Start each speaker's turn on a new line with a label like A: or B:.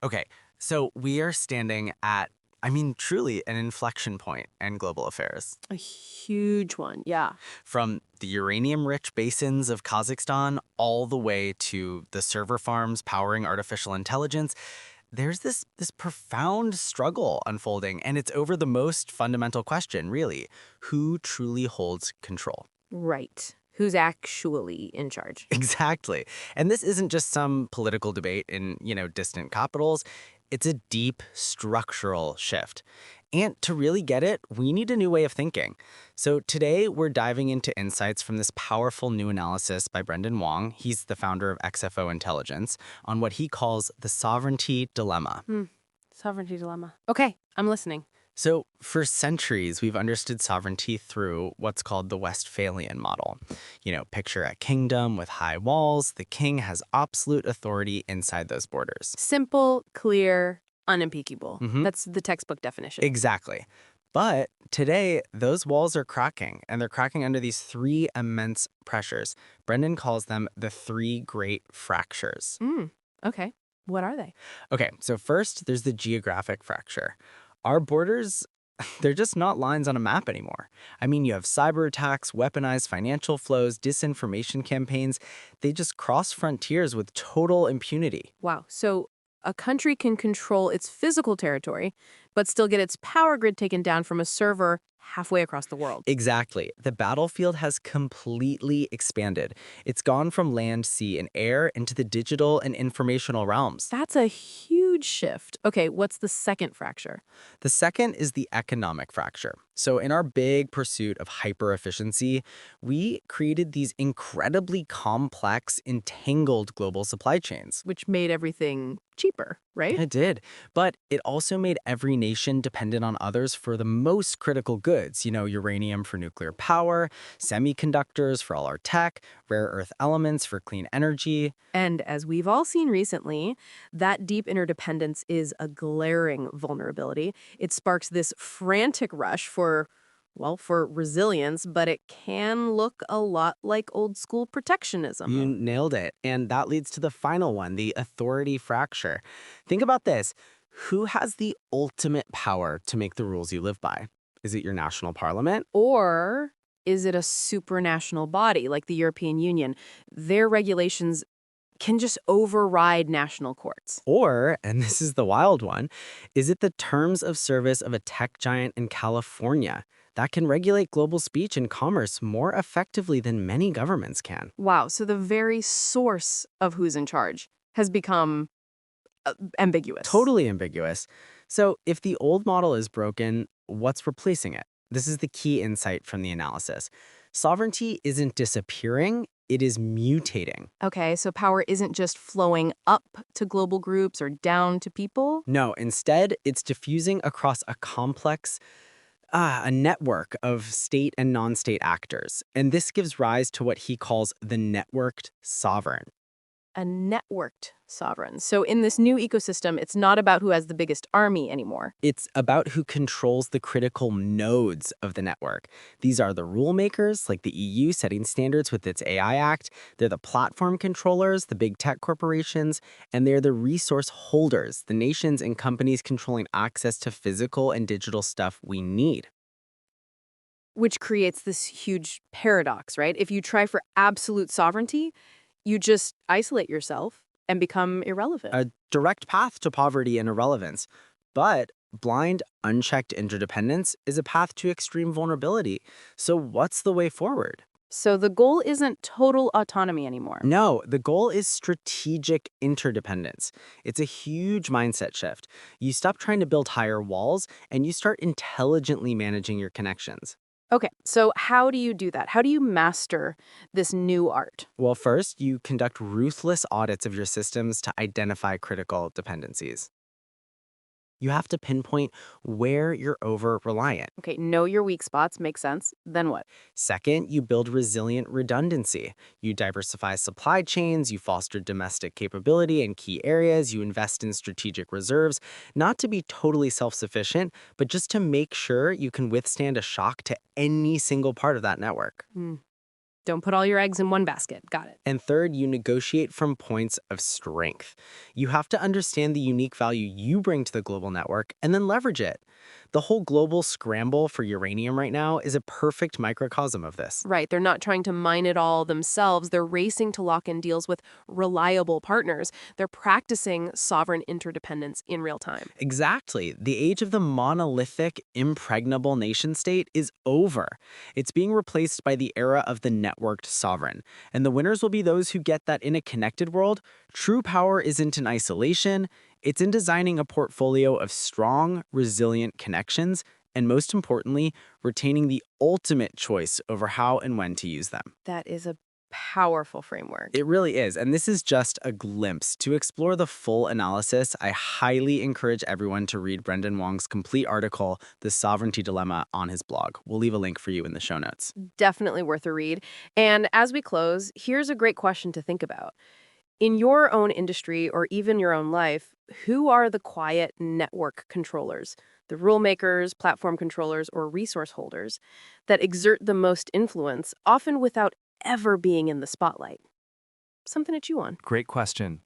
A: Okay, so we are standing at, truly an inflection point in global affairs.
B: A huge one, yeah.
A: From the uranium-rich basins of Kazakhstan all the way to the server farms powering artificial intelligence, there's this profound struggle unfolding, and it's over the most fundamental question, really. Who truly holds control?
B: Right. Who's actually in charge?
A: Exactly. And this isn't just some political debate in, distant capitals. It's a deep structural shift. And to really get it, we need a new way of thinking. So today, we're diving into insights from this powerful new analysis by Brendan Wong. He's the founder of XFO Intelligence on what he calls the sovereignty dilemma.
B: Sovereignty dilemma. Okay, I'm listening.
A: So, for centuries, we've understood sovereignty through what's called the Westphalian model. Picture a kingdom with high walls. The king has absolute authority inside those borders.
B: Simple, clear, unimpeachable.
A: Mhm.
B: That's the textbook definition.
A: Exactly. But today, those walls are cracking, and they're cracking under these three immense pressures. Brendan calls them the three great fractures.
B: Okay. What are they?
A: Okay, so first, there's the geographic fracture. Our borders, they're just not lines on a map anymore. You have cyber attacks, weaponized financial flows, disinformation campaigns. They just cross frontiers with total impunity.
B: Wow. So a country can control its physical territory, but still get its power grid taken down from a server halfway across the world.
A: Exactly. The battlefield has completely expanded. It's gone from land, sea, and air into the digital and informational realms.
B: That's a huge shift. Okay, what's the second fracture?
A: The second is the economic fracture. So in our big pursuit of hyper-efficiency, we created these incredibly complex, entangled global supply chains.
B: Which made everything cheaper, right?
A: It did. But it also made every nation dependent on others for the most critical goods. Uranium for nuclear power, semiconductors for all our tech, rare earth elements for clean energy.
B: And as we've all seen recently, that deep interdependence is a glaring vulnerability. It sparks this frantic rush for resilience, but it can look a lot like old school protectionism.
A: You nailed it. And that leads to the final one, the authority fracture. Think about this. Who has the ultimate power to make the rules you live by? Is it your national parliament?
B: Or is it a supranational body like the European Union? Their regulations can just override national courts.
A: Or, and this is the wild one, is it the terms of service of a tech giant in California that can regulate global speech and commerce more effectively than many governments can?
B: Wow, so the very source of who's in charge has become ambiguous.
A: Totally ambiguous. So, if the old model is broken, what's replacing it? This is the key insight from the analysis. Sovereignty isn't disappearing, it is mutating.
B: Okay, so power isn't just flowing up to global groups or down to people?
A: No, instead, it's diffusing across a complex, a network of state and non-state actors. And this gives rise to what he calls the networked sovereign.
B: A networked sovereign. So in this new ecosystem, it's not about who has the biggest army anymore.
A: It's about who controls the critical nodes of the network. These are the rule makers, like the EU setting standards with its AI Act. They're the platform controllers, the big tech corporations, and they're the resource holders, the nations and companies controlling access to physical and digital stuff we need.
B: Which creates this huge paradox, right? If you try for absolute sovereignty, you just isolate yourself and become irrelevant.
A: A direct path to poverty and irrelevance. But blind, unchecked interdependence is a path to extreme vulnerability. So what's the way forward?
B: So the goal isn't total autonomy anymore.
A: No, the goal is strategic interdependence. It's a huge mindset shift. You stop trying to build higher walls and you start intelligently managing your connections.
B: Okay, so how do you do that? How do you master this new art?
A: Well, first, you conduct ruthless audits of your systems to identify critical dependencies. You have to pinpoint where you're over-reliant.
B: Okay, know your weak spots, makes sense. Then what?
A: Second, you build resilient redundancy. You diversify supply chains, you foster domestic capability in key areas, you invest in strategic reserves, not to be totally self-sufficient, but just to make sure you can withstand a shock to any single part of that network.
B: Don't put all your eggs in one basket. Got it.
A: And third, you negotiate from points of strength. You have to understand the unique value you bring to the global network and then leverage it. The whole global scramble for uranium right now is a perfect microcosm of this.
B: Right. They're not trying to mine it all themselves. They're racing to lock in deals with reliable partners. They're practicing sovereign interdependence in real time.
A: Exactly. The age of the monolithic, impregnable nation state is over. It's being replaced by the era of the networked sovereign. And the winners will be those who get that in a connected world, true power isn't in isolation, it's in designing a portfolio of strong, resilient connections, and most importantly, retaining the ultimate choice over how and when to use them.
B: That is a powerful framework.
A: It really is, and this is just a glimpse. To explore the full analysis, I highly encourage everyone to read Brendan Wong's complete article, The Sovereignty Dilemma, on his blog. We'll leave a link for you in the show notes.
B: Definitely worth a read. And as we close, here's a great question to think about. In your own industry or even your own life, who are the quiet network controllers, the rule makers, platform controllers, or resource holders that exert the most influence, often without ever being in the spotlight? Something to chew on.
C: Great question.